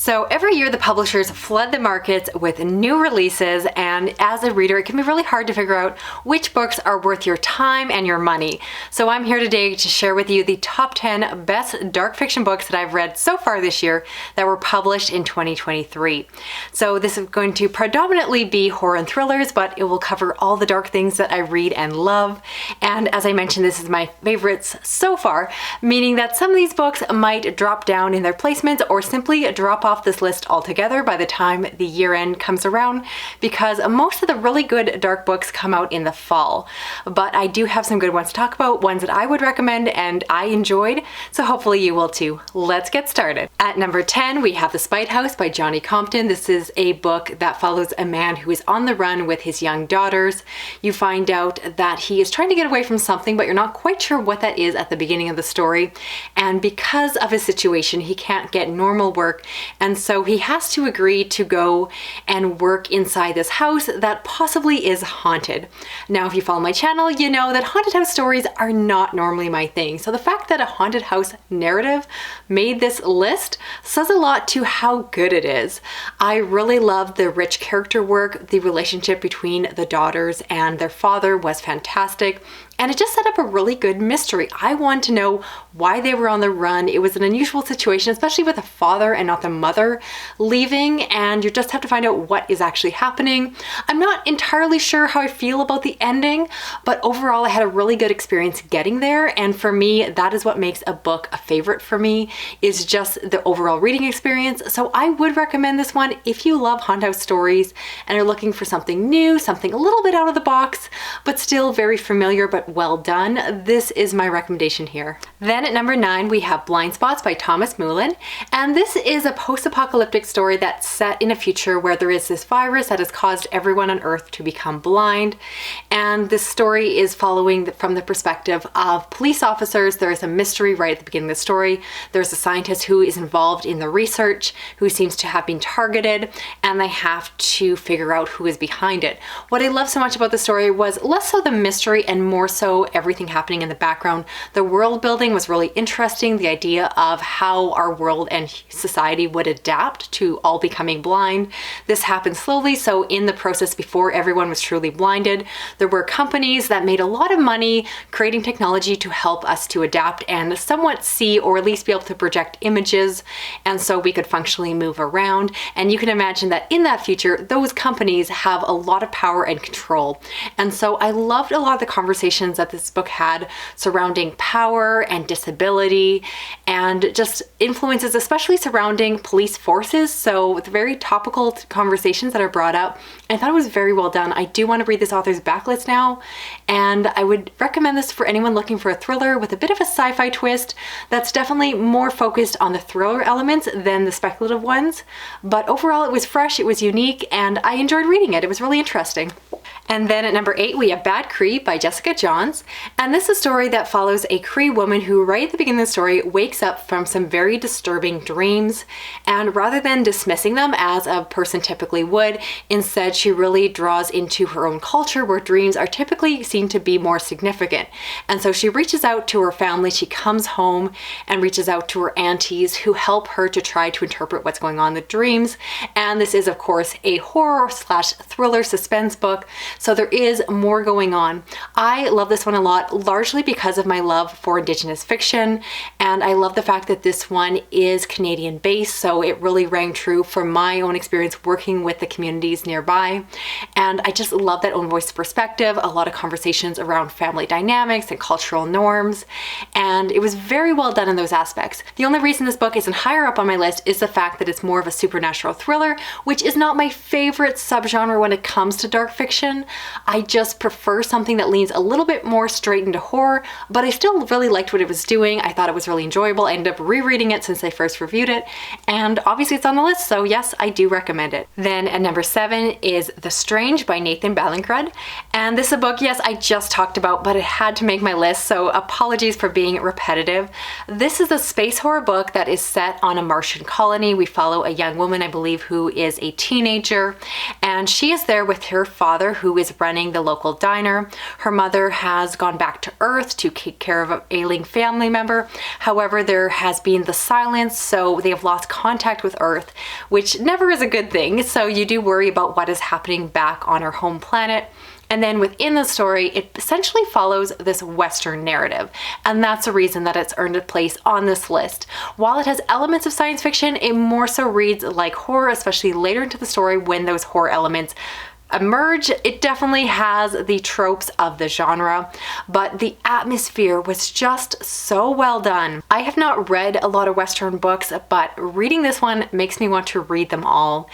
So every year the publishers flood the markets with new releases, and as a reader it can be really hard to figure out which books are worth your time and your money. So I'm here today to share with you the top 10 best dark fiction books that I've read so far this year that were published in 2023. So this is going to predominantly be horror and thrillers, but it will cover all the dark things that I read and love. And as I mentioned, this is my favorites so far, meaning that some of these books might drop down in their placements or simply drop off this list altogether by the time the year end comes around, because most of the really good dark books come out in the fall. But I do have some good ones to talk about, ones that I would recommend and I enjoyed, so hopefully you will too. Let's get started. At number 10, we have The Spite House by Johnny Compton. This is a book that follows a man who is on the run with his young daughters. You find out that he is trying to get away from something, but you're not quite sure what that is at the beginning of the story. And because of his situation, he can't get normal work, and so he has to agree to go and work inside this house that possibly is haunted. Now, if you follow my channel, you know that haunted house stories are not normally my thing. So the fact that a haunted house narrative made this list says a lot to how good it is. I really loved the rich character work. The relationship between the daughters and their father was fantastic. And it just set up a really good mystery. I wanted to know why they were on the run. It was an unusual situation, especially with the father and not the mother leaving, and you just have to find out what is actually happening. I'm not entirely sure how I feel about the ending, but overall I had a really good experience getting there, and for me, that is what makes a book a favorite for me, is just the overall reading experience. So I would recommend this one if you love haunted house stories and are looking for something new, something a little bit out of the box, but still very familiar, but well done. This is my recommendation here. Then at number 9, we have Blind Spots by Thomas Mullen. And this is a post-apocalyptic story that's set in a future where there is this virus that has caused everyone on Earth to become blind. And this story is following from the perspective of police officers. There is a mystery right at the beginning of the story. There's a scientist who is involved in the research who seems to have been targeted, and they have to figure out who is behind it. What I love so much about the story was less so the mystery and more so everything happening in the background. The world building was really interesting. The idea of how our world and society would adapt to all becoming blind. This happened slowly, so in the process before everyone was truly blinded, there were companies that made a lot of money creating technology to help us to adapt and somewhat see, or at least be able to project images, and so we could functionally move around. And you can imagine that in that future, those companies have a lot of power and control. And so I loved a lot of the conversations that this book had surrounding power and disability and just influences, especially surrounding police forces. So with very topical conversations that are brought up, I thought it was very well done. I do want to read this author's backlist now, and I would recommend this for anyone looking for a thriller with a bit of a sci-fi twist that's definitely more focused on the thriller elements than the speculative ones. But overall it was fresh, it was unique, and I enjoyed reading it. It was really interesting. And then at number 8, we have Bad Cree by Jessica Johns. And this is a story that follows a Cree woman who right at the beginning of the story wakes up from some very disturbing dreams. And rather than dismissing them as a person typically would, instead she really draws into her own culture where dreams are typically seen to be more significant. And so she reaches out to her family. She comes home and reaches out to her aunties who help her to try to interpret what's going on in the dreams. And this is of course a horror / thriller suspense book. So there is more going on. I love this one a lot, largely because of my love for Indigenous fiction, and I love the fact that this one is Canadian based, so it really rang true for my own experience working with the communities nearby. And I just love that own voice perspective, a lot of conversations around family dynamics and cultural norms, and it was very well done in those aspects. The only reason this book isn't higher up on my list is the fact that it's more of a supernatural thriller, which is not my favorite subgenre when it comes to dark fiction. I just prefer something that leans a little bit more straight into horror, but I still really liked what it was doing. I thought it was really enjoyable. I ended up rereading it since I first reviewed it, and obviously it's on the list, so yes, I do recommend it. Then at number 7 is The Strange by Nathan Ballingrud. And this is a book, yes, I just talked about, but it had to make my list, so apologies for being repetitive. This is a space horror book that is set on a Martian colony. We follow a young woman, I believe, who is a teenager, and she is there with her father, who who is running the local diner. Her mother has gone back to Earth to take care of an ailing family member. However, there has been the silence, so they have lost contact with Earth, which never is a good thing. So you do worry about what is happening back on her home planet. And then within the story, it essentially follows this Western narrative. And that's the reason that it's earned a place on this list. While it has elements of science fiction, it more so reads like horror, especially later into the story when those horror elements emerge. It definitely has the tropes of the genre, but the atmosphere was just so well done. I have not read a lot of Western books, but reading this one makes me want to read them all.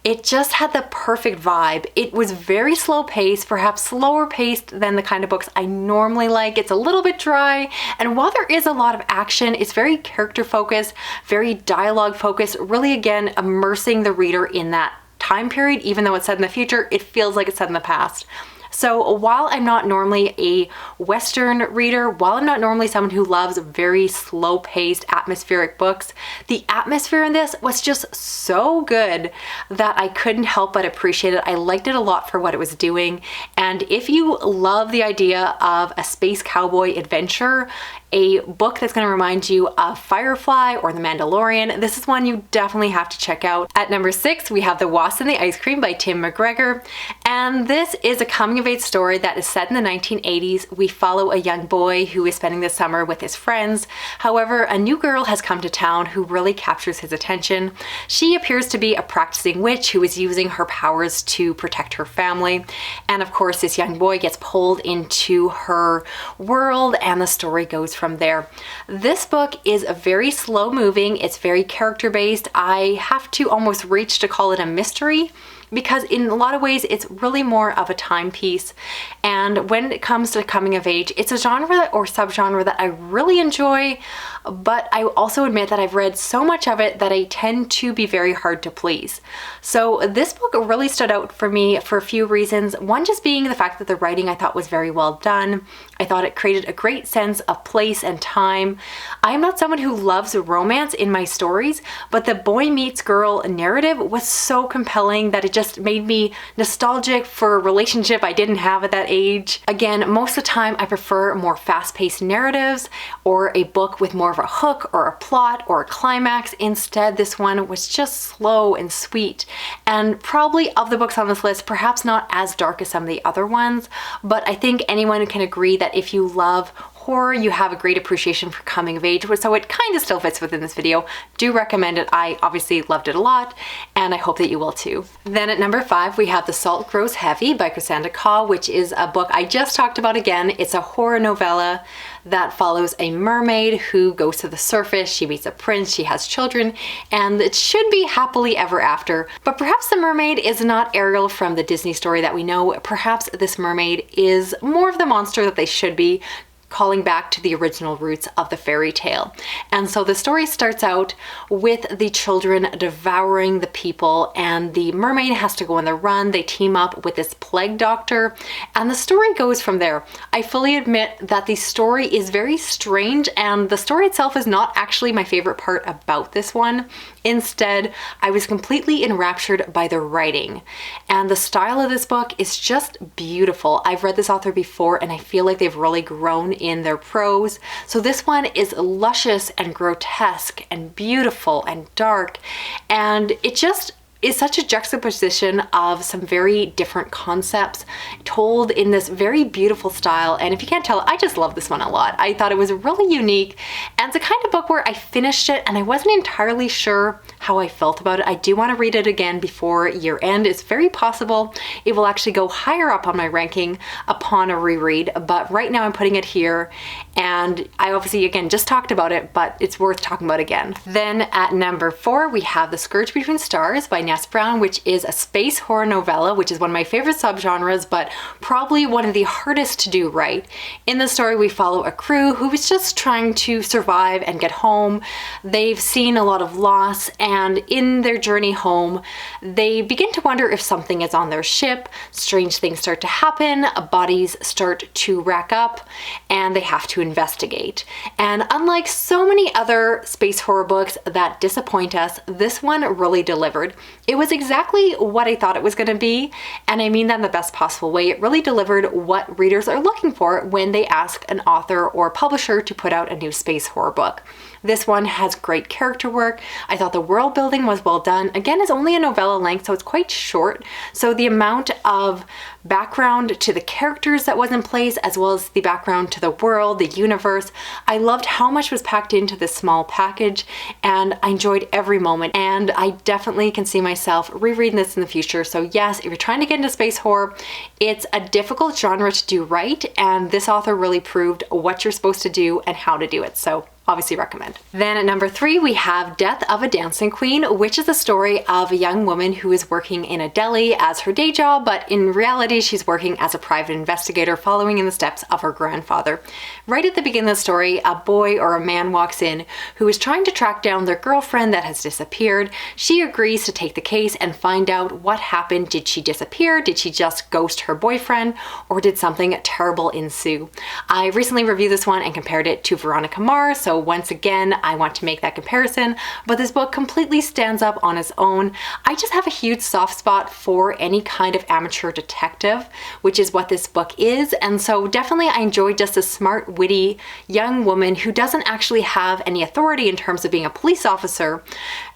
It just had the perfect vibe. It was very slow paced, perhaps slower paced than the kind of books I normally like. It's a little bit dry, and while there is a lot of action, it's very character focused, very dialogue focused, really again immersing the reader in that time period. Even though it's set in the future, it feels like it's set in the past. So while I'm not normally a Western reader, while I'm not normally someone who loves very slow-paced atmospheric books, the atmosphere in this was just so good that I couldn't help but appreciate it. I liked it a lot for what it was doing. And if you love the idea of a space cowboy adventure, a book that's going to remind you of Firefly or The Mandalorian, this is one you definitely have to check out. At number 6, we have The Wasp and the Ice Cream by Tim McGregor. And this is a coming-of-age story that is set in the 1980s. We follow a young boy who is spending the summer with his friends. However, a new girl has come to town who really captures his attention. She appears to be a practicing witch who is using her powers to protect her family. And of course, this young boy gets pulled into her world, and the story goes from there. This book is a very slow moving, it's very character based. I have to almost reach to call it a mystery, because in a lot of ways it's really more of a timepiece. And when it comes to coming of age, it's a genre or subgenre that I really enjoy, but I also admit that I've read so much of it that I tend to be very hard to please. So this book really stood out for me for a few reasons. One just being the fact that the writing I thought was very well done. I thought it created a great sense of place and time. I'm not someone who loves romance in my stories, but the boy meets girl narrative was so compelling that it just made me nostalgic for a relationship I didn't have at that age. Again, most of the time I prefer more fast-paced narratives or a book with more of a hook or a plot or a climax. Instead, this one was just slow and sweet, and probably of the books on this list, perhaps not as dark as some of the other ones, but I think anyone can agree that if you love horror, you have a great appreciation for coming of age, so it kind of still fits within this video. Do recommend it. I obviously loved it a lot, and I hope that you will too. Then at number 5, we have The Salt Grows Heavy by Cassandra Khaw, which is a book I just talked about again. It's a horror novella that follows a mermaid who goes to the surface. She meets a prince, she has children, and it should be happily ever after. But perhaps the mermaid is not Ariel from the Disney story that we know. Perhaps this mermaid is more of the monster that they should be, calling back to the original roots of the fairy tale. And so the story starts out with the children devouring the people, and the mermaid has to go on the run. They team up with this plague doctor, and the story goes from there. I fully admit that the story is very strange, and the story itself is not actually my favorite part about this one. Instead, I was completely enraptured by the writing, and the style of this book is just beautiful. I've read this author before, and I feel like they've really grown in their prose. So this one is luscious and grotesque and beautiful and dark, and it just is such a juxtaposition of some very different concepts told in this very beautiful style. And if you can't tell, I just love this one a lot. I thought it was really unique, and it's a kind of book where I finished it and I wasn't entirely sure how I felt about it. I do want to read it again before year end. It's very possible it will actually go higher up on my ranking upon a reread, but right now I'm putting it here, and I obviously again just talked about it, but it's worth talking about again. Then at number 4, we have The Scourge Between Stars by Ness Brown, which is a space horror novella, which is one of my favorite subgenres, but probably one of the hardest to do right. In the story, we follow a crew who is just trying to survive and get home. They've seen a lot of loss, and in their journey home, they begin to wonder if something is on their ship. Strange things start to happen, bodies start to rack up, and they have to investigate. And unlike so many other space horror books that disappoint us, this one really delivered. It was exactly what I thought it was going to be, and I mean that in the best possible way. It really delivered what readers are looking for when they ask an author or publisher to put out a new space horror book. This one has great character work. I thought the world building was well done. Again, it's only a novella length, so it's quite short. So the amount of background to the characters that was in place, as well as the background to the world, the universe, I loved how much was packed into this small package, and I enjoyed every moment. And I definitely can see myself rereading this in the future. So yes, if you're trying to get into space horror, it's a difficult genre to do right, and this author really proved what you're supposed to do and how to do it. So obviously recommend. Then at number 3, we have Death of a Dancing Queen, which is the story of a young woman who is working in a deli as her day job, but in reality, she's working as a private investigator following in the steps of her grandfather. Right at the beginning of the story, a boy or a man walks in who is trying to track down their girlfriend that has disappeared. She agrees to take the case and find out what happened. Did she disappear? Did she just ghost her boyfriend? Or did something terrible ensue? I recently reviewed this one and compared it to Veronica Mars, so once again, I want to make that comparison, but this book completely stands up on its own. I just have a huge soft spot for any kind of amateur detective, which is what this book is, and so definitely I enjoyed just a smart, witty young woman who doesn't actually have any authority in terms of being a police officer,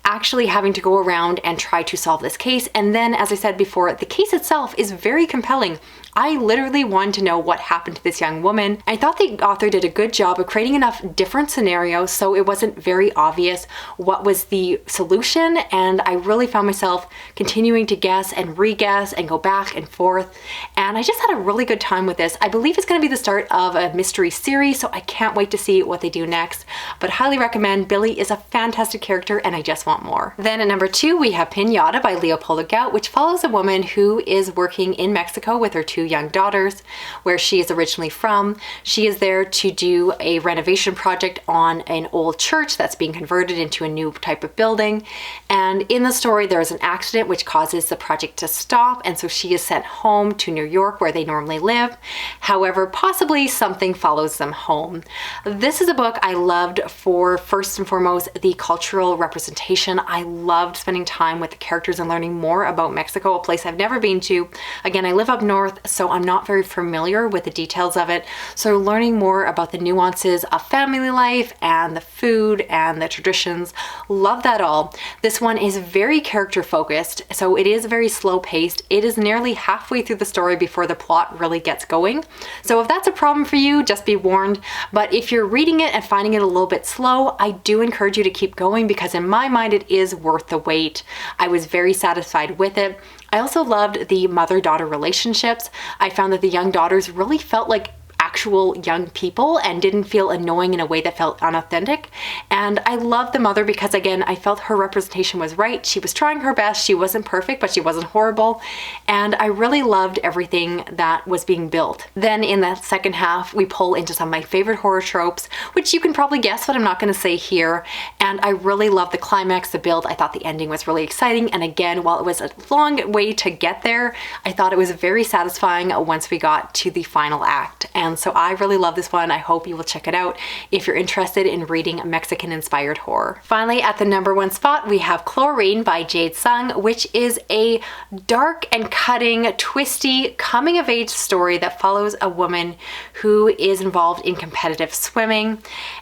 actually having to go around and try to solve this case. And then, as I said before, the case itself is very compelling. I literally wanted to know what happened to this young woman. I thought the author did a good job of creating enough different scenarios so it wasn't very obvious what was the solution, and I really found myself continuing to guess and re-guess and go back and forth, and I just had a really good time with this. I believe it's going to be the start of a mystery series, so I can't wait to see what they do next, but highly recommend. Billy is a fantastic character and I just want more. Then at number 2, we have Pinata by Leopoldo Gout, which follows a woman who is working in Mexico with her 2 young daughters, where she is originally from. She is there to do a renovation project on an old church that's being converted into a new type of building. And in the story, there's an accident which causes the project to stop, and so she is sent home to New York where they normally live. However, possibly something follows them home. This is a book I loved for, first and foremost, the cultural representation. I loved spending time with the characters and learning more about Mexico, a place I've never been to. Again, I live up north, so I'm not very familiar with the details of it. So learning more about the nuances of family life and the food and the traditions, love that all. This one is very character focused, so it is very slow paced. It is nearly halfway through the story before the plot really gets going. So if that's a problem for you, just be warned. But if you're reading it and finding it a little bit slow, I do encourage you to keep going, because in my mind, it is worth the wait. I was very satisfied with it. I also loved the mother-daughter relationships. I found that the young daughters really felt like actual young people and didn't feel annoying in a way that felt unauthentic. And I loved the mother because, again, I felt her representation was right. She was trying her best. She wasn't perfect, but she wasn't horrible. And I really loved everything that was being built. Then in the second half, we pull into some of my favorite horror tropes, which you can probably guess, but I'm not going to say here. And I really loved the climax, the build. I thought the ending was really exciting. And again, while it was a long way to get there, I thought it was very satisfying once we got to the final act. And so I really love this one. I hope you will check it out if you're interested in reading Mexican-inspired horror. Finally, at the number 1 spot, we have Chlorine by Jade Sung, which is a dark and cutting, twisty, coming-of-age story that follows a woman who is involved in competitive swimming.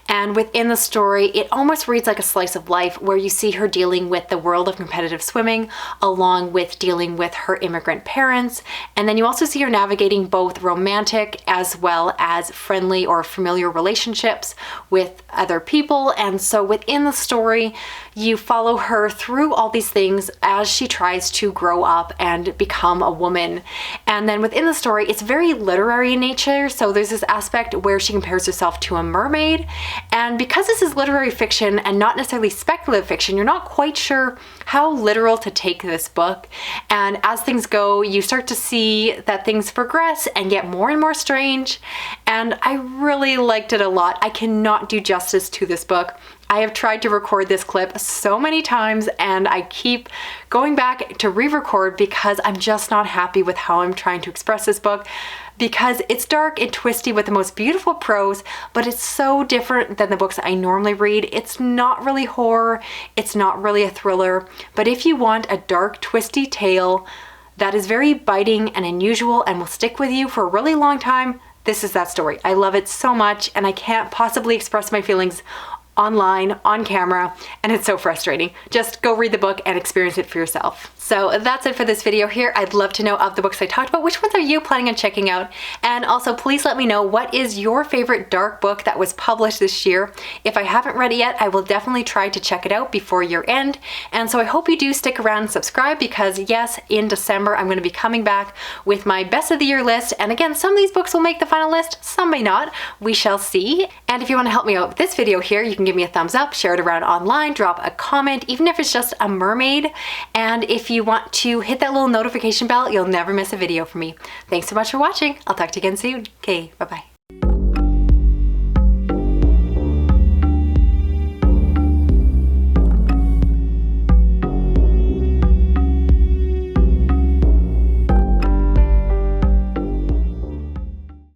And within the story, it almost reads like a slice of life, where you see her dealing with the world of competitive swimming, along with dealing with her immigrant parents. And then you also see her navigating both romantic as well as friendly or familiar relationships with other people. And so within the story, you follow her through all these things as she tries to grow up and become a woman. And then within the story, it's very literary in nature. So there's this aspect where she compares herself to a mermaid. And because this is literary fiction and not necessarily speculative fiction, you're not quite sure how literal to take this book. And as things go, you start to see that things progress and get more and more strange. And I really liked it a lot. I cannot do justice to this book. I have tried to record this clip so many times and I keep going back to re-record because I'm just not happy with how I'm trying to express this book, because it's dark and twisty with the most beautiful prose, but it's so different than the books I normally read. It's not really horror, it's not really a thriller, but if you want a dark, twisty tale that is very biting and unusual and will stick with you for a really long time, this is that story. I love it so much and I can't possibly express my feelings online, on camera, and it's so frustrating. Just go read the book and experience it for yourself. So that's it for this video here. I'd love to know of the books I talked about, which ones are you planning on checking out? And also please let me know what is your favorite dark book that was published this year. If I haven't read it yet, I will definitely try to check it out before year end. And so I hope you do stick around and subscribe, because yes, in December, I'm going to be coming back with my best of the year list. And again, some of these books will make the final list, some may not. We shall see. And if you want to help me out with this video here, you can give me a thumbs up, share it around online, drop a comment, even if it's just a mermaid. And if you want to hit that little notification bell, you'll never miss a video from me. Thanks so much for watching. I'll talk to you again soon. Okay, bye-bye.